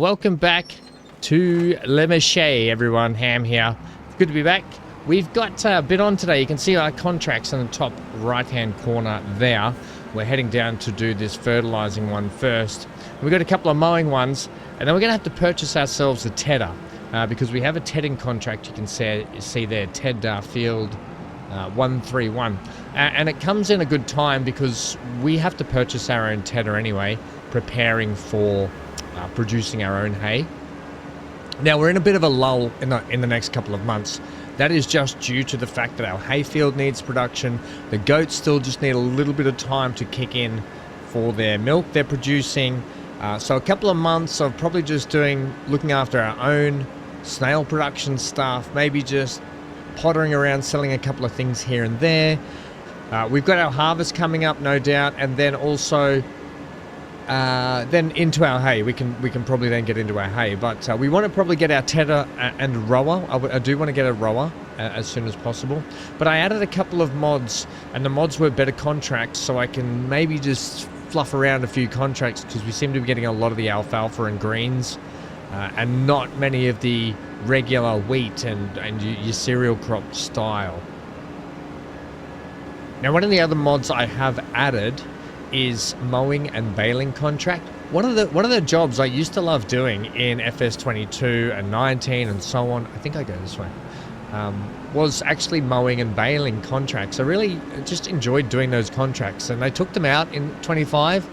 Welcome back to Méchet, everyone. Ham here. It's good to be back. We've got a bit on today. You can see our contracts in the top right-hand corner there. We're heading down to do this fertilizing one first. We've got a couple of mowing ones, and then we're going to have to purchase ourselves a tedder because we have a tedding contract. You can see there, Ted Field 131. And it comes in a good time because we have to purchase our own tedder anyway, preparing for producing our own hay. Now we're in a bit of a lull in the next couple of months. That is just due to the fact that our hay field needs production. The goats still just need a little bit of time to kick in for their milk they're producing. So a couple of months of probably just looking after our own snail production stuff, maybe just pottering around selling a couple of things here and there. We've got our harvest coming up, no doubt, and then also then into our hay. We can probably then get into our hay, but we want to probably get our tedder and rower. I do want to get a rower as soon as possible, but I added a couple of mods, and the mods were better contracts, so I can maybe just fluff around a few contracts because we seem to be getting a lot of the alfalfa and greens and not many of the regular wheat and your cereal crop style. Now, one of the other mods I have added is mowing and baling contract. One of the jobs I used to love doing in FS25 and 19 and so on, I think I go this way, was actually mowing and baling contracts. I really just enjoyed doing those contracts, and they took them out in 25.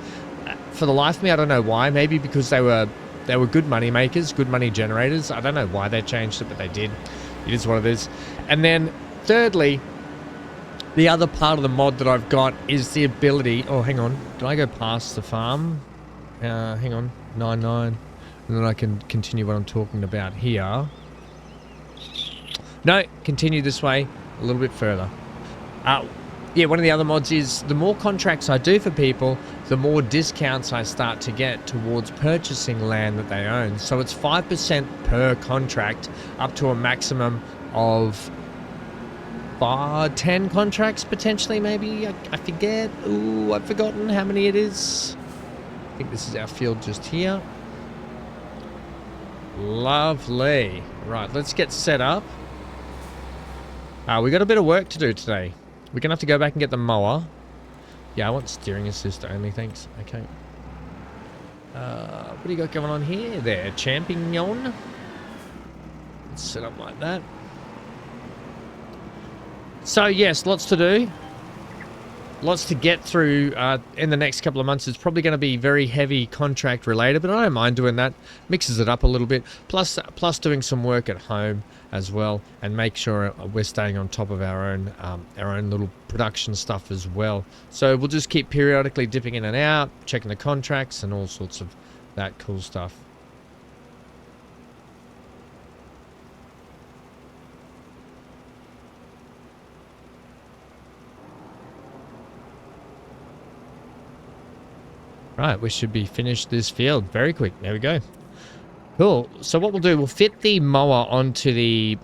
For the life of me, I don't know why. Maybe because they were good money makers, good money generators. I don't know why they changed it, but they did. It is what it is. And then thirdly, the other part of the mod that I've got is the ability... Oh, hang on. Did I go past the farm? Hang on. 99. And then I can continue what I'm talking about here. No, continue this way a little bit further. Yeah, one of the other mods is the more contracts I do for people, the more discounts I start to get towards purchasing land that they own. So it's 5% per contract up to a maximum of 10 contracts potentially, maybe. I forget. Ooh, I've forgotten how many it is. I think this is our field just here. Lovely. Right, let's get set up. We got a bit of work to do today. We're gonna have to go back and get the mower. Yeah, I want steering assist only, thanks. Okay. What do you got going on here? There, champignon. Let's set up like that. So yes, lots to do, lots to get through in the next couple of months. It's probably going to be very heavy contract related, but I don't mind doing that. Mixes it up a little bit, plus doing some work at home as well, and make sure we're staying on top of our own little production stuff as well. So we'll just keep periodically dipping in and out, checking the contracts and all sorts of that cool stuff. Right, we should be finished this field very quick. There we go. Cool. So what we'll do, we'll fit the mower onto the...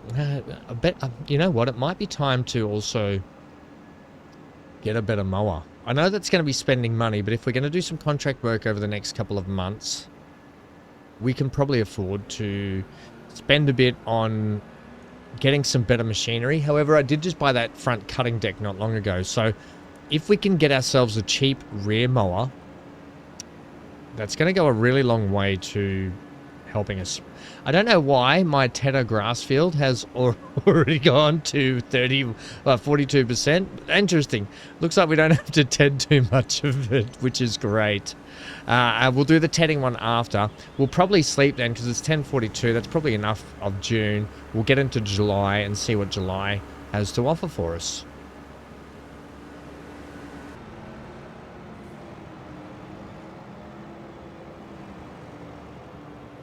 you know what? It might be time to also get a better mower. I know that's going to be spending money, but if we're going to do some contract work over the next couple of months, we can probably afford to spend a bit on getting some better machinery. However, I did just buy that front cutting deck not long ago. So if we can get ourselves a cheap rear mower, that's going to go a really long way to helping us. I don't know why my tedder grass field has already gone to 42%. Interesting. Looks like we don't have to ted too much of it, which is great. We'll do the tedding one after. We'll probably sleep then because it's 10:42. That's probably enough of June. We'll get into July and see what July has to offer for us.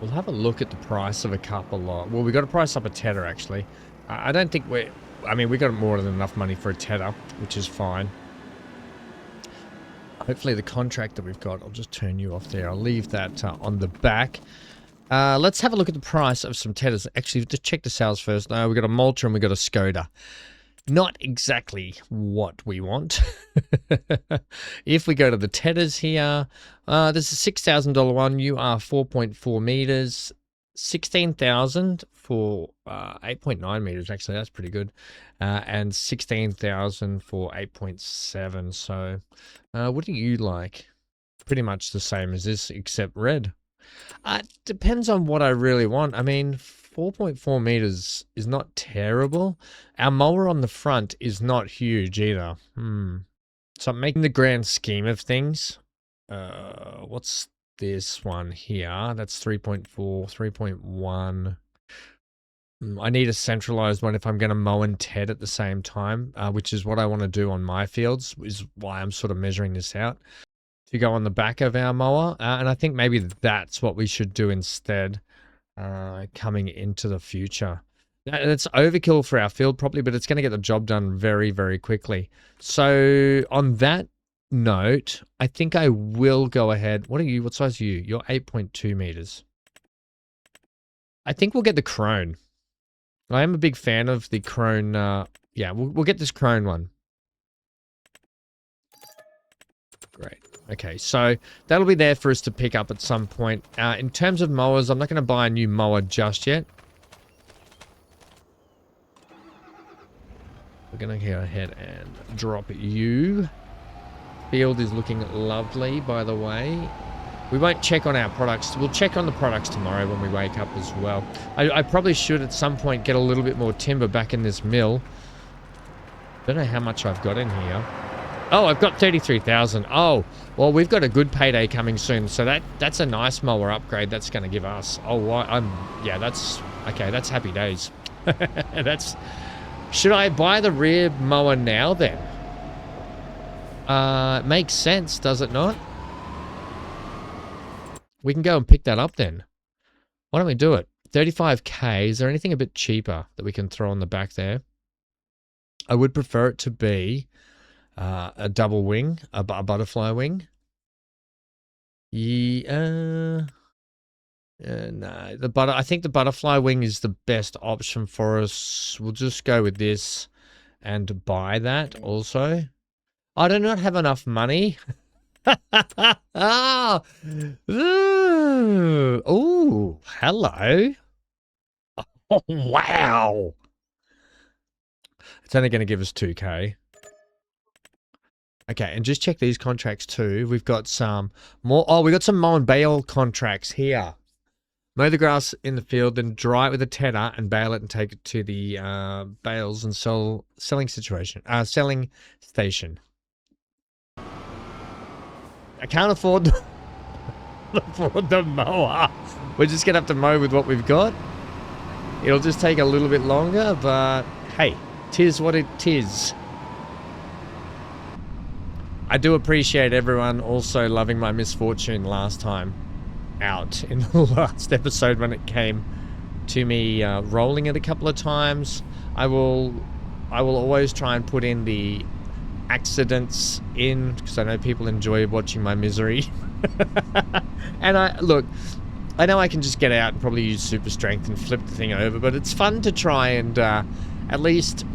We'll have a look at the price of a couple of... Well, we got to price up a tedder, actually. I don't think we're... I mean, we got more than enough money for a tedder, which is fine. Hopefully the contract that we've got... I'll just turn you off there. I'll leave that on the back. Let's have a look at the price of some tedders. Actually, just check the sales first. No, we got a Malta and we got a Skoda. Not exactly what we want. If we go to the tethers here, there's a $6,000 one. You are 4.4 meters, 16,000 for 8.9 meters. Actually, that's pretty good. And 16,000 for 8.7. So, what do you like? Pretty much the same as this, except red. Depends on what I really want. I mean, 4.4 meters is not terrible. Our mower on the front is not huge either. So I'm making the grand scheme of things. What's this one here? That's 3.4, 3.1. I need a centralized one if I'm going to mow and ted at the same time, which is what I want to do on my fields, is why I'm sort of measuring this out. To go on the back of our mower, and I think maybe that's what we should do instead coming into the future. That's overkill for our field probably, but it's going to get the job done very, very quickly. So on that note, I think I will go ahead. What are you? What size are you? You're 8.2 meters. I think we'll get the crone. I am a big fan of the crone. Yeah, we'll get this crone one. Great. Okay, so that'll be there for us to pick up at some point. In terms of mowers, I'm not going to buy a new mower just yet. We're going to go ahead and drop you. Field is looking lovely, by the way. We won't check on our products. We'll check on the products tomorrow when we wake up as well. I probably should at some point get a little bit more timber back in this mill. Don't know how much I've got in here. Oh, I've got 33,000. Oh, well, we've got a good payday coming soon. So that's a nice mower upgrade that's going to give us. Oh, yeah, that's okay. That's happy days. Should I buy the rear mower now then? Makes sense, does it not? We can go and pick that up then. Why don't we do it? 35k. Is there anything a bit cheaper that we can throw on the back there? I would prefer it to be a double wing, a butterfly wing. Yeah, no, I think the butterfly wing is the best option for us. We'll just go with this and buy that also. I do not have enough money. Oh, ooh, hello. Oh, wow. It's only going to give us 2k. Okay, and just check these contracts too. We've got some more. Oh, we got some mow and bale contracts here. Mow the grass in the field, then dry it with a tedder and bale it and take it to the bales and selling station. I can't afford the mower. We're just gonna have to mow with what we've got. It'll just take a little bit longer, but hey, 'tis what it is. I do appreciate everyone also loving my misfortune last time out in the last episode when it came to me rolling it a couple of times. I will always try and put in the accidents in because I know people enjoy watching my misery. And I know I can just get out and probably use super strength and flip the thing over, but it's fun to try and at least,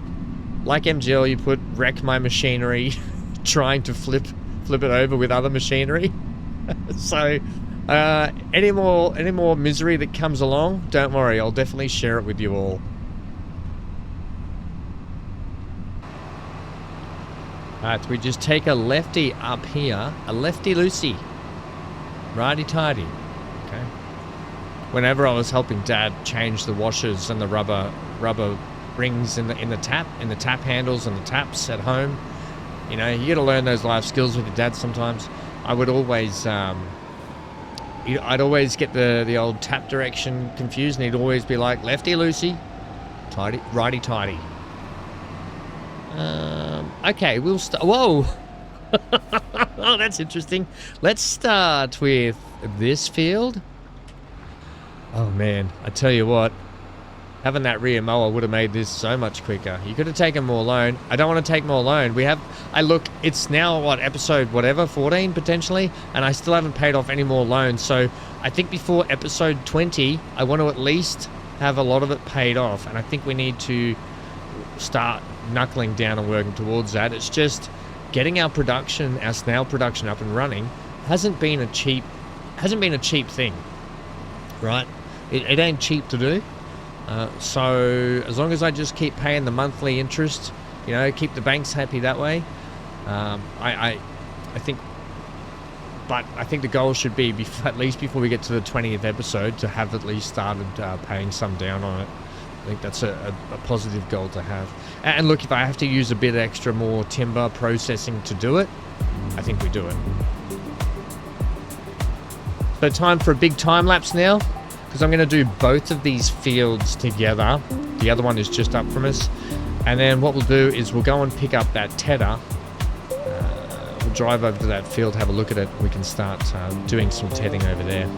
like MGL, you put wreck my machinery trying to flip it over with other machinery. So any more misery that comes along, don't worry, I'll definitely share it with you all. Alright, so we just take a lefty up here, a lefty loosey, righty tighty. Okay. Whenever I was helping Dad change the washers and the rubber rings in the tap handles and the taps at home, you know, you got to learn those life skills with your dad sometimes. I would always, I'd always get the old tap direction confused, and he'd always be like, lefty loosey, tighty, righty tighty. Okay, we'll start. Whoa! Oh, that's interesting. Let's start with this field. Oh man, I tell you what, having that rear mower would have made this so much quicker. You could have taken more loan. I don't want to take more loan. It's now what, episode 14 potentially, and I still haven't paid off any more loans. So I think before episode 20, I want to at least have a lot of it paid off, and I think we need to start knuckling down and working towards that. It's just getting our production, our snail production up and running hasn't been a cheap thing, right? It ain't cheap to do. So as long as I just keep paying the monthly interest, you know, keep the banks happy that way, I think. But I think the goal should be, at least before we get to the 20th episode, to have at least started paying some down on it. I think that's a positive goal to have. And look, if I have to use a bit extra more timber processing to do it, I think we do it. So time for a big time lapse now, because I'm going to do both of these fields together. The other one is just up from us. And then what we'll do is we'll go and pick up that tedder. We'll drive over to that field, have a look at it. We can start doing some tedding over there.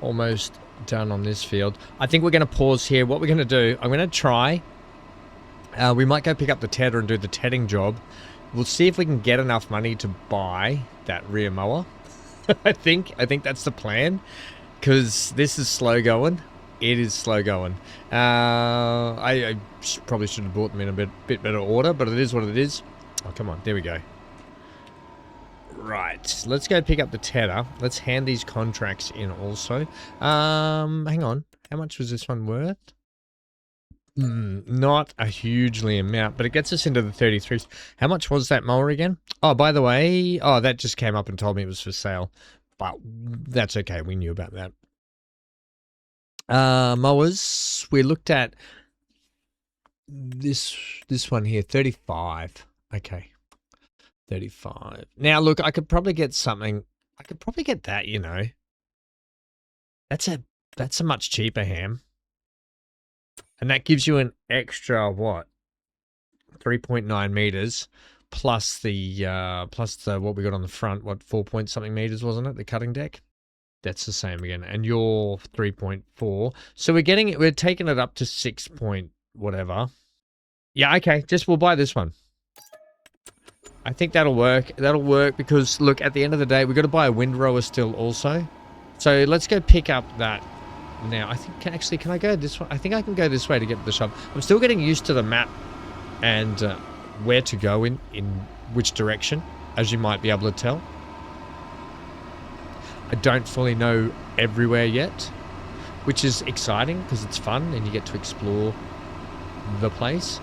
Almost done on this field. I think we're going to pause here. What we're going to do, I'm going to try. We might go pick up the tedder and do the tedding job. We'll see if we can get enough money to buy that rear mower. I think that's the plan, because this is slow going. It is slow going. I probably should have bought them in a bit better order, but it is what it is. Oh, come on. There we go. Right, let's go pick up the tedder. Let's hand these contracts in also. Hang on. How much was this one worth? Not a hugely amount, but it gets us into the 33s. How much was that mower again? Oh, by the way, that just came up and told me it was for sale. But that's okay. We knew about that. Mowers, we looked at this one here, 35. Okay. 35. Now, look, I could probably get something. I could probably get that, you know. That's a much cheaper ham. And that gives you an extra, what? 3.9 meters plus the what we got on the front, what, 4 point something meters, wasn't it? The cutting deck. That's the same again. And you're 3.4. So we're taking it up to 6 point whatever. Yeah, okay. We'll buy this one. I think that'll work. That'll work because, look, at the end of the day, we've got to buy a windrower still also. So let's go pick up that now. I think, can I go this way? I think I can go this way to get to the shop. I'm still getting used to the map and where to go in which direction, as you might be able to tell. I don't fully know everywhere yet, which is exciting because it's fun and you get to explore the place.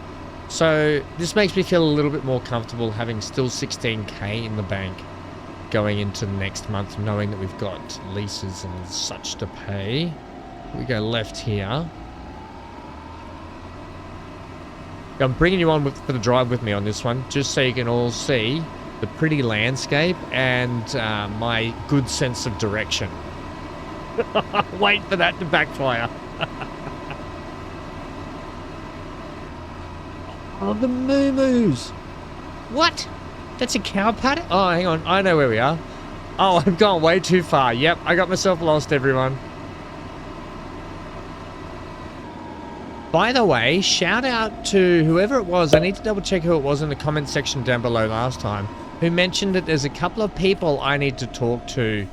So this makes me feel a little bit more comfortable having still 16k in the bank going into next month, knowing that we've got leases and such to pay. We go left here. I'm bringing you on for the drive with me on this one, just so you can all see the pretty landscape and my good sense of direction. Wait for that to backfire. Oh, the moo-moos. What? That's a cow paddock? Oh, hang on. I know where we are. Oh, I've gone way too far. Yep, I got myself lost, everyone. By the way, shout out to whoever it was. I need to double check who it was in the comment section down below last time, who mentioned that there's a couple of people I need to talk to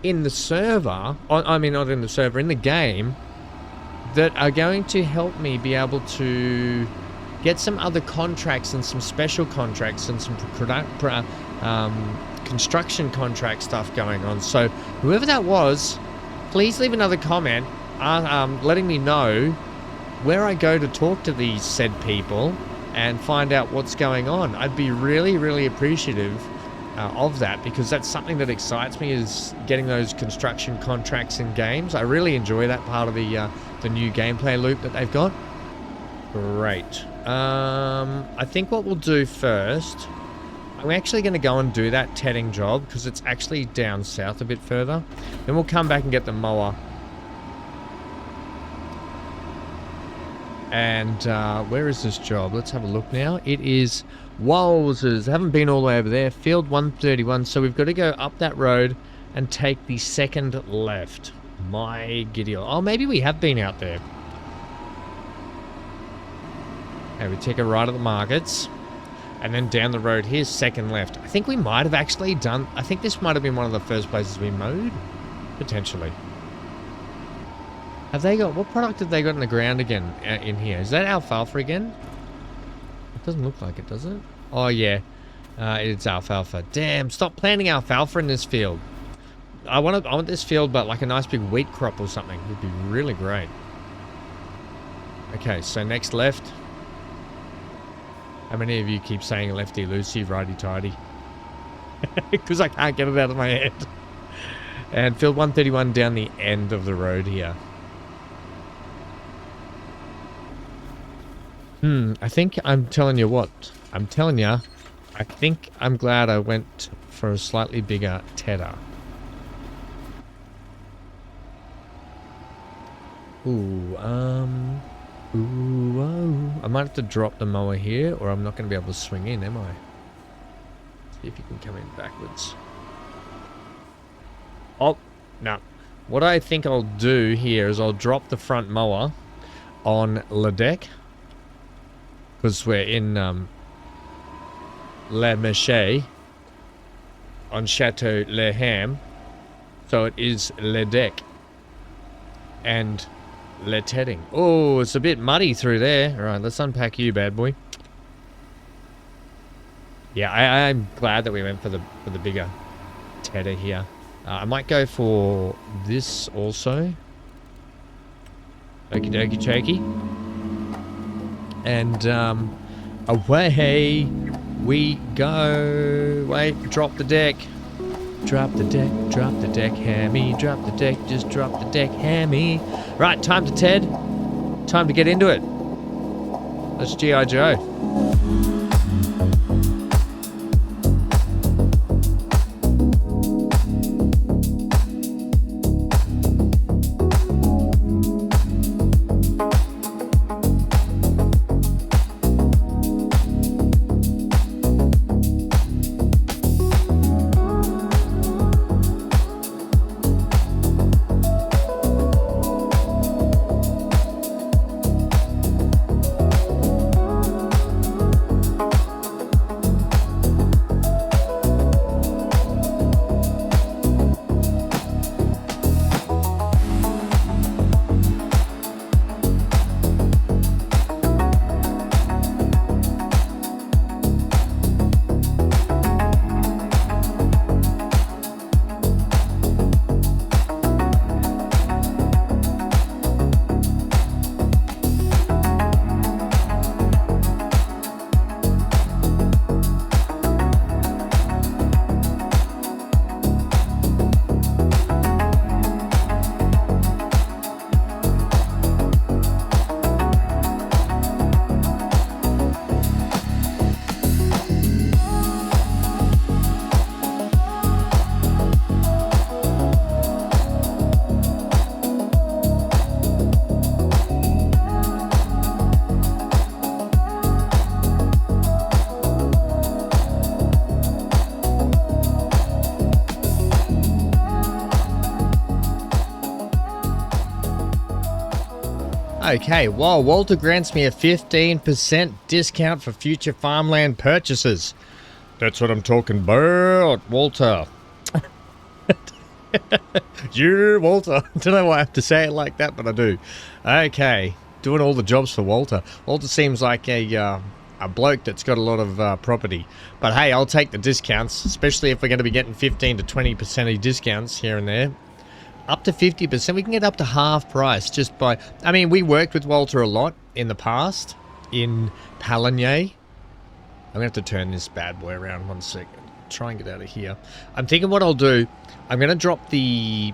in the server. I mean, not in the server, in the game, that are going to help me be able to get some other contracts and some special contracts and some construction contract stuff going on. So whoever that was, please leave another comment letting me know where I go to talk to these said people and find out what's going on. I'd be really, really appreciative of that, because that's something that excites me, is getting those construction contracts in games. I really enjoy that part of the new gameplay loop that they've got. Great. I think what we'll do first, I'm actually going to go and do that tedding job, because it's actually down south a bit further. Then we'll come back and get the mower. And where is this job? Let's have a look now. It is Wowzers. I haven't been all the way over there. Field 131. So we've got to go up that road and take the second left. My giddy. Oh, maybe we have been out there. Okay, we take a right at the markets. And then down the road here, second left. I think we might have actually done... I think this might have been one of the first places we mowed. Potentially. Have they got... What product have they got in the ground again in here? Is that alfalfa again? It doesn't look like it, does it? Oh, yeah. It's alfalfa. Damn, stop planting alfalfa in this field. I want this field, but like a nice big wheat crop or something. Would be really great. Okay, so next left. How many of you keep saying lefty-loosey, righty-tighty? Because I can't get it out of my head. And field 131 down the end of the road here. I think I'm telling you what. I'm telling you, I think I'm glad I went for a slightly bigger tedder. I might have to drop the mower here, or I'm not going to be able to swing in, am I? See if you can come in backwards. Oh, no. What I think I'll do here is I'll drop the front mower on Le Deck, because we're in Méchet on Chateau VanHam, so it is Le Deck and Le Tedding. Oh, it's a bit muddy through there. All right, let's unpack you, bad boy. Yeah, I'm glad that we went for the bigger tedder here. I might go for this also. Okie dokie chokey. And away we go. Wait, drop the deck. Drop the deck, hammy. Drop the deck, just drop the deck, hammy. Right, time to Ted. Time to get into it. Let's G.I. Joe. Okay, well, Walter grants me a 15% discount for future farmland purchases. That's what I'm talking about, Walter. Yeah, Walter. I don't know why I have to say it like that, but I do. Okay, doing all the jobs for Walter. Walter seems like a bloke that's got a lot of property. But hey, I'll take the discounts, especially if we're going to be getting 15 to 20% discounts here and there. Up to 50%. We can get up to half price just by... I mean, we worked with Walter a lot in the past in Pallengney. I'm going to have to turn this bad boy around 1 second. Try and get out of here. I'm thinking what I'll do, I'm going to drop the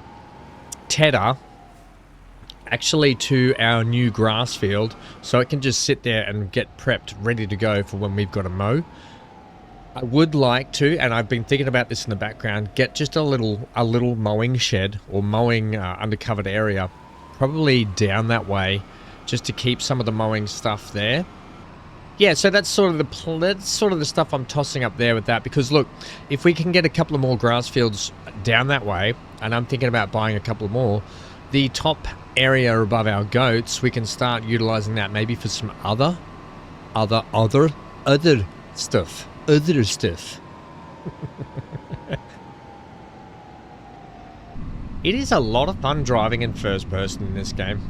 tedder actually to our new grass field so it can just sit there and get prepped, ready to go for when we've got to mow. I would like to, and I've been thinking about this in the background, get just a little mowing shed or mowing undercovered area, probably down that way, just to keep some of the mowing stuff there. Yeah, so that's sort of the stuff I'm tossing up there with that, because look, if we can get a couple of more grass fields down that way, and I'm thinking about buying a couple more, the top area above our goats, we can start utilizing that maybe for some other stuff. Other stuff. It is a lot of fun driving in first person in this game.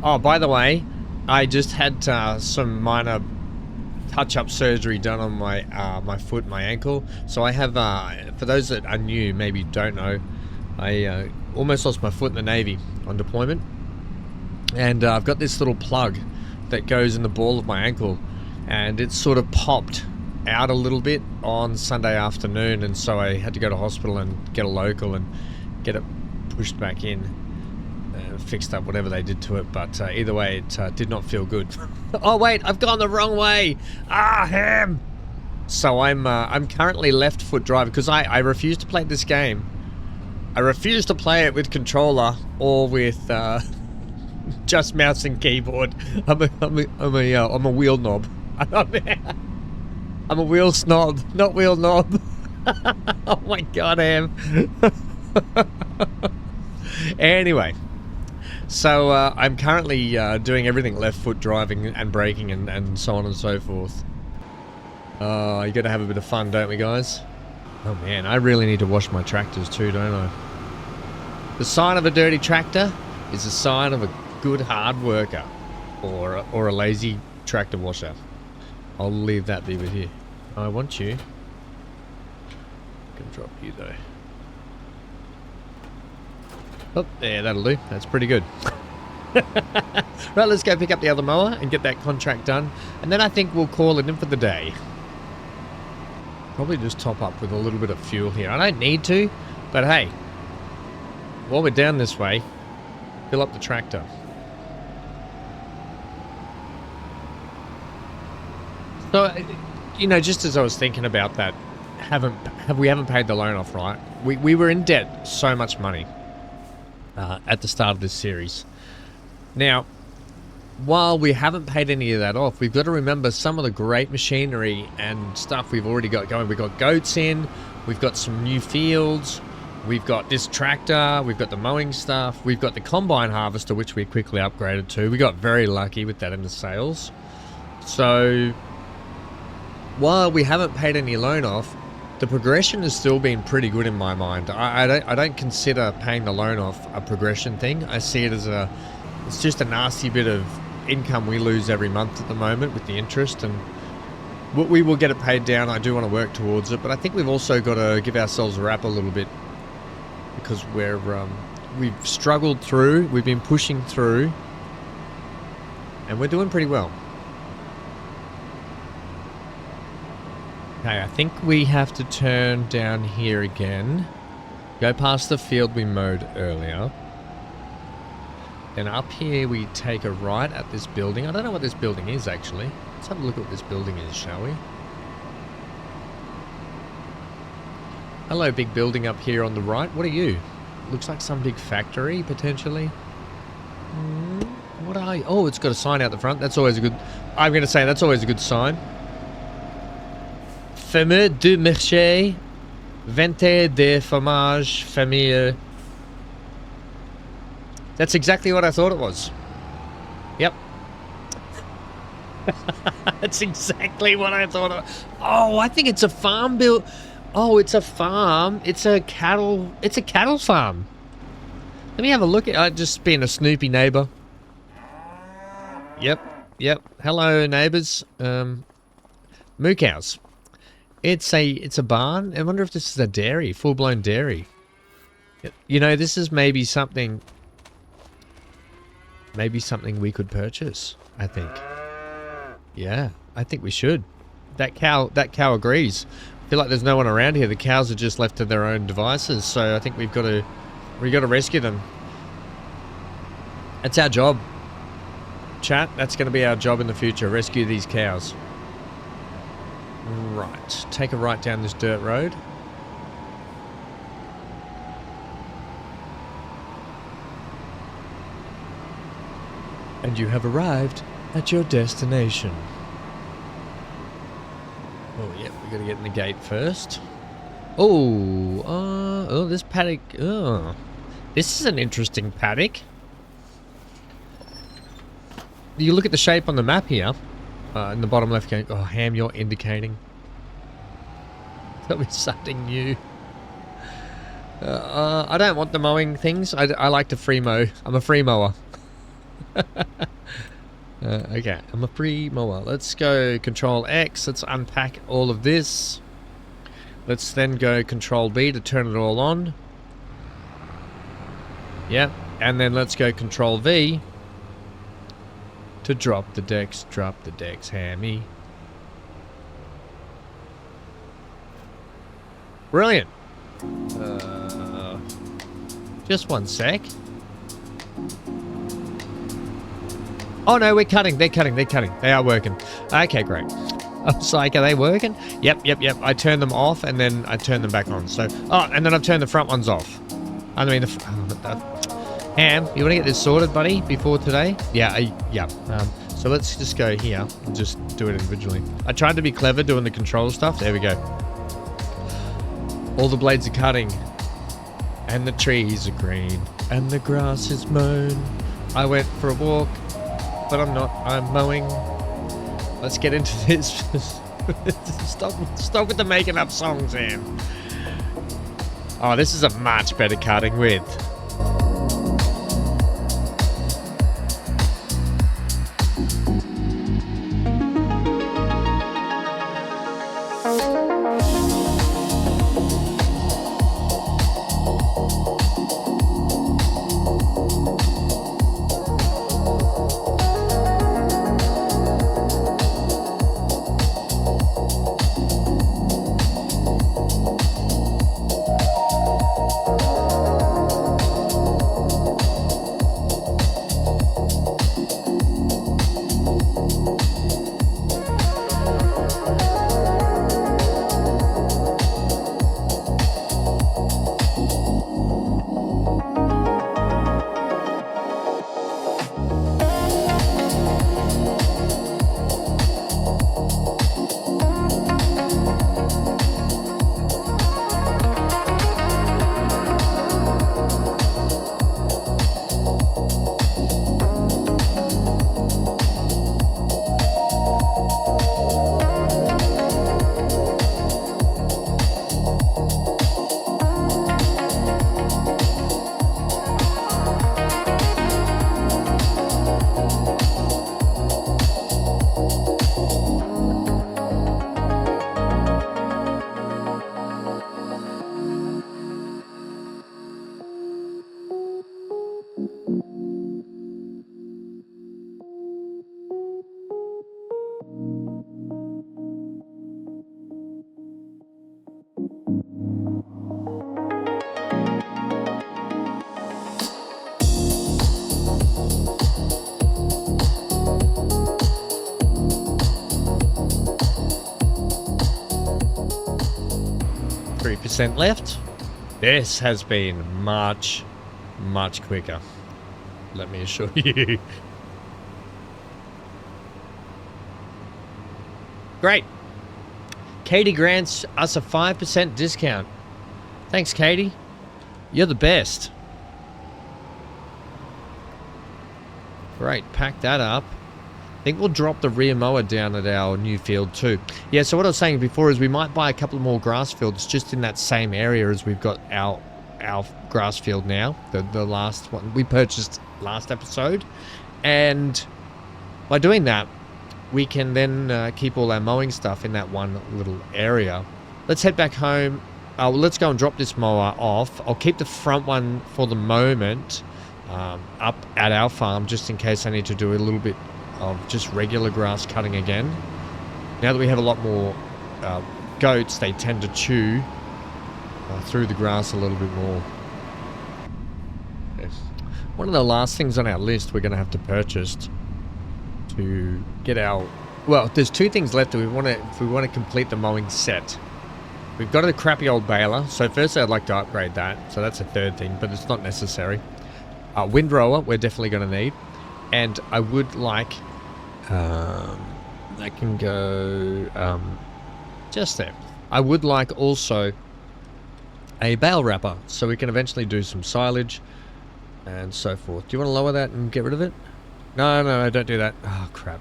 Oh, by the way, I just had some minor touch-up surgery done on my my foot, my ankle. So I have, for those that are new, maybe don't know, I almost lost my foot in the Navy on deployment. And I've got this little plug that goes in the ball of my ankle, and it sort of popped out a little bit on Sunday afternoon, and so I had to go to hospital and get a local and get it pushed back in, fixed up whatever they did to it, but either way it did not feel good. Oh wait, I've gone the wrong way. Ham. So I'm currently left foot driving because I refuse to play this game. I refuse to play it with controller or with just mouse and keyboard. I'm a wheel knob. I'm a wheel snob, not wheel knob. Oh my god, Ham. Anyway, so I'm currently doing everything left foot driving and braking and so on and so forth. You gotta have a bit of fun, don't we, guys? Oh man, I really need to wash my tractors too, don't I? The sign of a dirty tractor is a sign of a good hard worker or a lazy tractor washer. I'll leave that be with you. I want you. I can drop you though. Oh, there, that'll do. That's pretty good. Right, let's go pick up the other mower and get that contract done. And then I think we'll call it in for the day. Probably just top up with a little bit of fuel here. I don't need to, but hey, while we're down this way, fill up the tractor. So, you know, just as I was thinking about that, we haven't paid the loan off, right? We were in debt so much money at the start of this series. Now, while we haven't paid any of that off, we've got to remember some of the great machinery and stuff we've already got going. We've got goats in, we've got some new fields, we've got this tractor, we've got the mowing stuff, we've got the combine harvester, which we quickly upgraded to. We got very lucky with that in the sales. So while we haven't paid any loan off, the progression has still been pretty good in my mind. I don't consider paying the loan off a progression thing. I see it as it's just a nasty bit of income we lose every month at the moment with the interest, and we will get it paid down. I do want to work towards it, but I think we've also got to give ourselves a rap a little bit because we've struggled through, we've been pushing through, and we're doing pretty well. Okay, I think we have to turn down here again. Go past the field we mowed earlier. Then up here we take a right at this building. I don't know what this building is actually. Let's have a look at what this building is, shall we? Hello, big building up here on the right. What are you? Looks like some big factory, potentially. What are you? Oh, it's got a sign out the front. That's always a good... I'm going to say that's always a good sign. Fameux de Méchet, vente de fromage famille. That's exactly what I thought it was. Yep, That's exactly what I thought of. Oh, I think it's a farm build. Oh, it's a farm. It's a cattle farm. Let me have a look at just being a snoopy neighbor. Yep. Hello, neighbors. Moo cows. It's a barn. I wonder if this is a dairy, full-blown dairy. You know, this is maybe something we could purchase, I think. Yeah, I think we should. That cow agrees. I feel like there's no one around here. The cows are just left to their own devices, so I think we've got to rescue them. That's our job. Chat, that's going to be our job in the future. Rescue these cows. Right, take a right down this dirt road. And you have arrived at your destination. Oh, yeah, we got to get in the gate first. Oh, this paddock. Oh, this is an interesting paddock. You look at the shape on the map here, in the bottom left going, oh, Ham, you're indicating. That'll be something new. I don't want the mowing things. I like to free mow. I'm a free mower. Okay, I'm a free mower. Let's go Control X. Let's unpack all of this. Let's then go Control B to turn it all on. Yep, and then let's go Control V to drop the decks. Drop the decks, Hammy. Brilliant. Just one sec. Oh no, we're cutting. They're cutting. They are working. Okay, great. I was like, are they working? Yep. I turned them off and then I turned them back on. So, and then I've turned the front ones off. I mean, Ham, you want to get this sorted, buddy, before today? Yeah. So let's just go here and just do it individually. I tried to be clever doing the control stuff. There we go. All the blades are cutting. And the trees are green. And the grass is mown. I went for a walk. But I'm not. I'm mowing. Let's get into this. Stop with the making up songs, Sam. Oh, this is a much better cutting width. Left. This has been much quicker, let me assure you. Great. Katie grants us a 5% discount. Thanks, Katie. You're the best. Great, pack that up. I think we'll drop the rear mower down at our new field too. Yeah, so what I was saying before is we might buy a couple more grass fields just in that same area as we've got our grass field now. The last one we purchased last episode. And by doing that, we can then keep all our mowing stuff in that one little area. Let's head back home. Let's go and drop this mower off. I'll keep the front one for the moment up at our farm just in case I need to do a little bit of just regular grass cutting again. Now that we have a lot more goats, they tend to chew through the grass a little bit more. Yes. One of the last things on our list we're going to have to purchase to get our... Well, there's two things left if we want to complete the mowing set. We've got a crappy old baler, so first I'd like to upgrade that. So that's a third thing, but it's not necessary. Windrower, we're definitely going to need. And I would like... that can go just there. I would like also a bale wrapper, so we can eventually do some silage and so forth. Do you want to lower that and get rid of it? No, don't do that. Oh, crap.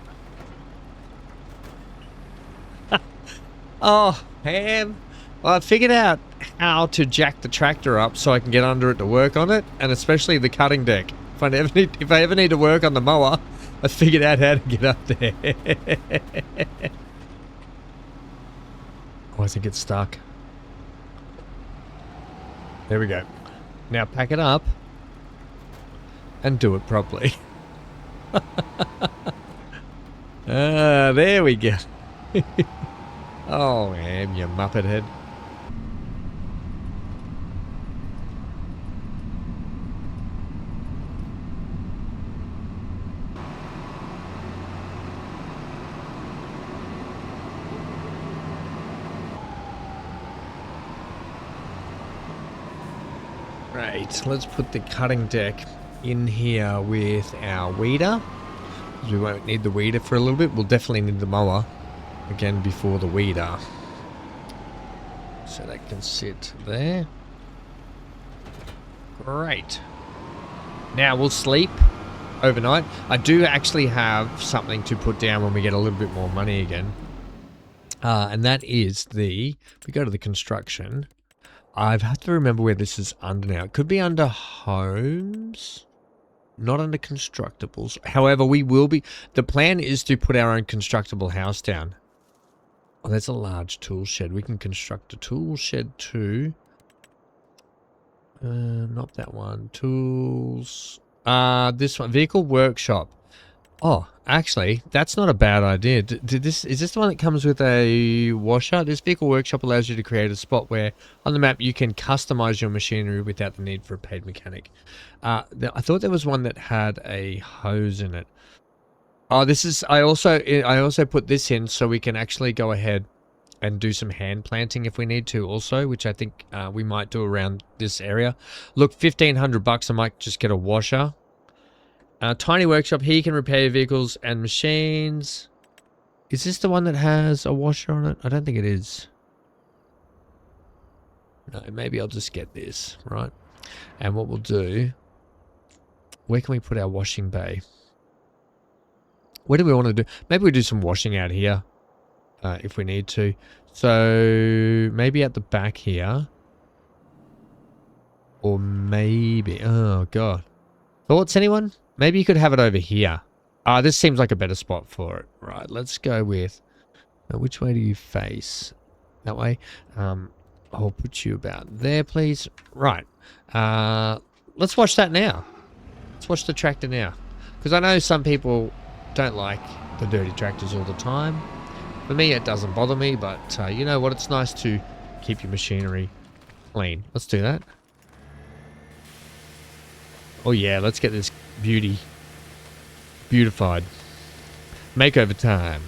Oh, Ham. Well, I figured out how to jack the tractor up so I can get under it to work on it, and especially the cutting deck. If I ever need to work on the mower, I figured out how to get up there. Oh, I think it's stuck. There we go. Now pack it up and do it properly. There we go. Oh, man, you muppet head. Right, let's put the cutting deck in here with our weeder. We won't need the weeder for a little bit. We'll definitely need the mower again before the weeder. So that can sit there. Great. Now we'll sleep overnight. I do actually have something to put down when we get a little bit more money again. And that is we go to the construction. I have to remember where this is under now. It could be under homes, not under constructibles. However, we will be... The plan is to put our own constructible house down. Oh, there's a large tool shed. We can construct a tool shed too. Not that one. Tools. This one. Vehicle workshop. Oh, actually, that's not a bad idea. Is this the one that comes with a washer? This vehicle workshop allows you to create a spot where on the map you can customize your machinery without the need for a paid mechanic. I thought there was one that had a hose in it. Oh, this is... I also put this in so we can actually go ahead and do some hand planting if we need to also, which I think we might do around this area. Look, $1,500. I might just get a washer. Tiny workshop. Here you can repair your vehicles and machines. Is this the one that has a washer on it? I don't think it is. No, maybe I'll just get this, right? And what we'll do... Where can we put our washing bay? Where do we want to do? Maybe we do some washing out here. If we need to. So, maybe at the back here. Or maybe... Oh, God. Thoughts, anyone? Maybe you could have it over here. This seems like a better spot for it. Right, let's go with... which way do you face? That way? I'll put you about there, please. Right. Let's watch that now. Let's watch the tractor now. Because I know some people don't like the dirty tractors all the time. For me, it doesn't bother me, but you know what? It's nice to keep your machinery clean. Let's do that. Oh yeah, let's get this beauty beautified. Makeover time.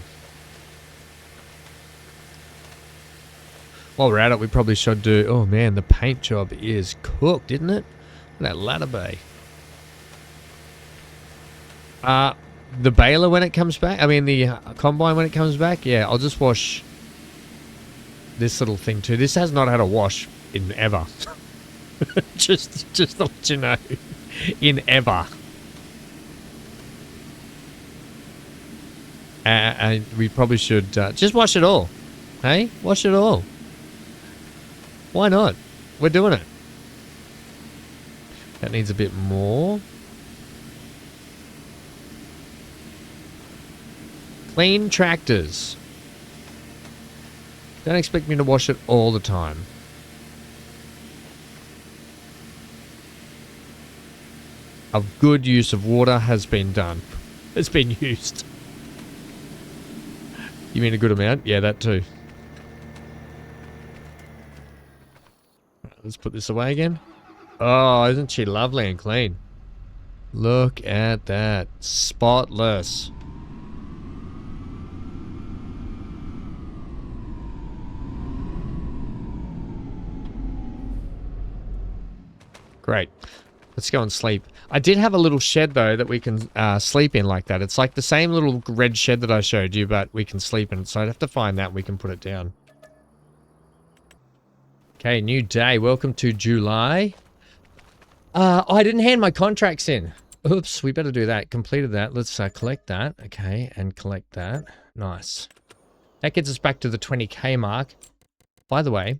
While we're at it, we probably should do... Oh man, the paint job is cooked, isn't it? Look at that ladder bay. The baler when it comes back, I mean the combine when it comes back, yeah, I'll just wash this little thing too. This has not had a wash in ever. just to let you know. In ever. And we probably should just wash it all. Hey, wash it all. Why not? We're doing it. That needs a bit more. Clean tractors. Don't expect me to wash it all the time. A good use of water has been done. It's been used. You mean a good amount? Yeah, that too. Let's put this away again. Oh, isn't she lovely and clean? Look at that. Spotless. Great. Let's go and sleep. I did have a little shed, though, that we can sleep in like that. It's like the same little red shed that I showed you, but we can sleep in it. So I'd have to find that and we can put it down. Okay, new day. Welcome to July. Oh, I didn't hand my contracts in. Oops, we better do that. Completed that. Let's collect that. Okay, and collect that. Nice. That gets us back to the 20k mark. By the way.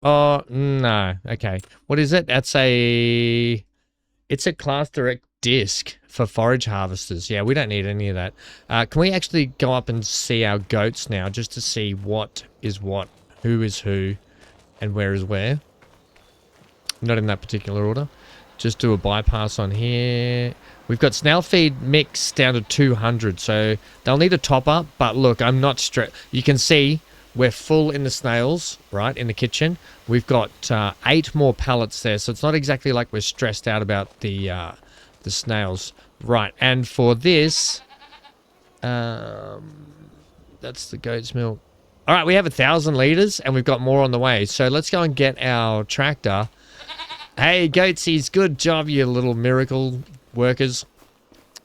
Oh, no. Okay. What is it? That's a... It's a class direct disc for forage harvesters. Yeah, we don't need any of that. Can we actually go up and see our goats now just to see what is what, who is who, and where is where? Not in that particular order. Just do a bypass on here. We've got snail feed mix down to 200, so they'll need a top up. But look, I'm not stressed. You can see we're full in the snails, right, in the kitchen. We've got 8 more pallets there, so it's not exactly like we're stressed out about the snails. Right, and for this, that's the goat's milk. All right, we have 1,000 litres, and we've got more on the way. So let's go and get our tractor. Hey, goatsies, good job, you little miracle workers.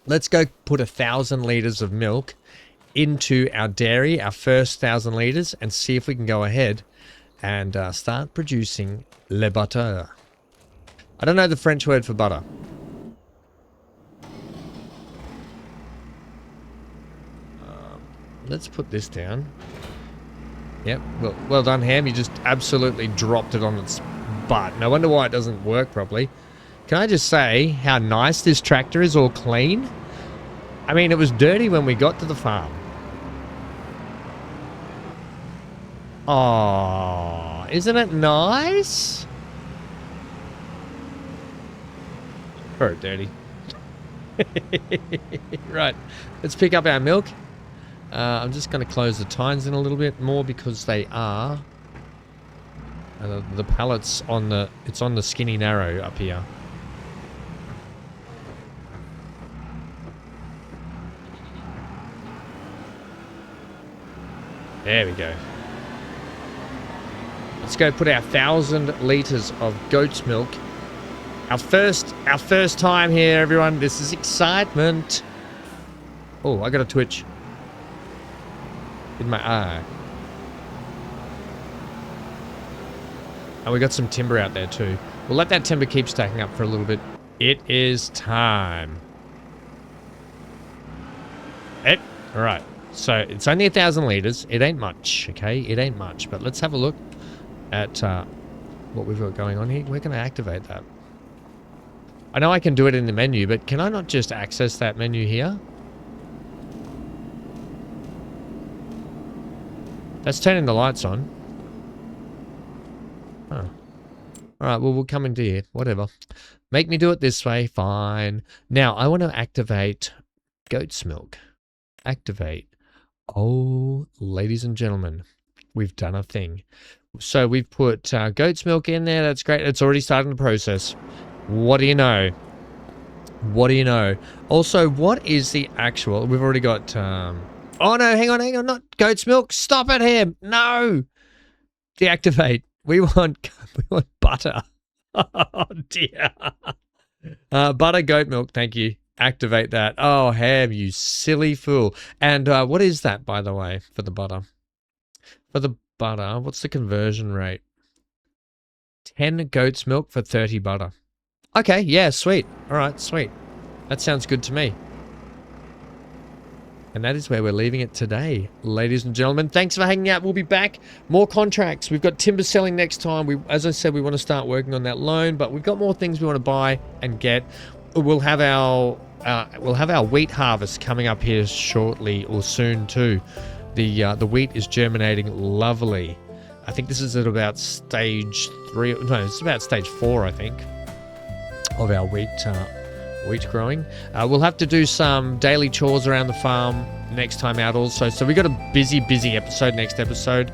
Let's go put 1,000 litres of milk into our dairy, our first 1,000 litres, and see if we can go ahead and start producing le butter. I don't know the French word for butter. Let's put this down. Yep, well done, Ham. You just absolutely dropped it on its butt. No wonder why it doesn't work properly. Can I just say how nice this tractor is, all clean? I mean, it was dirty when we got to the farm. Oh, isn't it nice? Very dirty. Right, let's pick up our milk. I'm just going to close the tines in a little bit more because they are the pallets on the, it's on the skinny narrow up here. There we go. Let's go put our 1,000 litres of goat's milk. Our first time here, everyone. This is excitement. Oh, I got a twitch in my eye. And we got some timber out there too. We'll let that timber keep stacking up for a little bit. It is time. All right. So it's only 1,000 litres. It ain't much, okay? It ain't much. But let's have a look at what we've got going on here. We're going to activate that. I know I can do it in the menu, but can I not just access that menu here? That's turning the lights on. Oh. Alright, well, we'll come into here. Whatever. Make me do it this way. Fine. Now, I want to activate goat's milk. Activate. Oh, ladies and gentlemen, we've done a thing. So we've put goat's milk in there. That's great. It's already starting the process. What do you know? What do you know? Also, what is the actual... We've already got... Oh, no, hang on. Not goat's milk. Stop it, Ham. No. Deactivate. We want butter. Oh, dear. Butter, goat milk. Thank you. Activate that. Oh, Ham, you silly fool. And what is that, by the way, for the butter? For the butter, what's the conversion rate? 10 goat's milk for 30 butter. Okay, yeah, sweet. All right, sweet. That sounds good to me. And that is where we're leaving it today, ladies and gentlemen. Thanks for hanging out. We'll be back. More contracts. We've got timber selling next time. As I said, we want to start working on that loan, but we've got more things we want to buy and get. We'll have our wheat harvest coming up here shortly or soon too. The wheat is germinating lovely. I think this is at about stage 3. No, it's about stage 4, I think, of our wheat growing. We'll have to do some daily chores around the farm next time out also. So we got a busy episode next episode.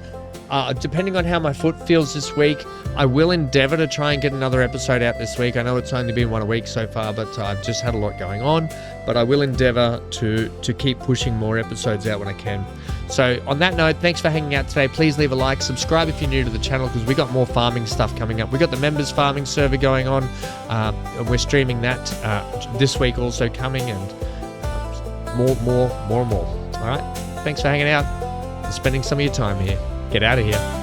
Depending on how my foot feels this week, I will endeavor to try and get another episode out this week. I know it's only been one a week so far, but I've just had a lot going on. But I will endeavor to keep pushing more episodes out when I can. So on that note, thanks for hanging out today. Please leave a like, subscribe if you're new to the channel, because we got more farming stuff coming up. We got the members farming server going on, and we're streaming that this week also coming, and more and more. All right, thanks for hanging out and spending some of your time here. Get out of here.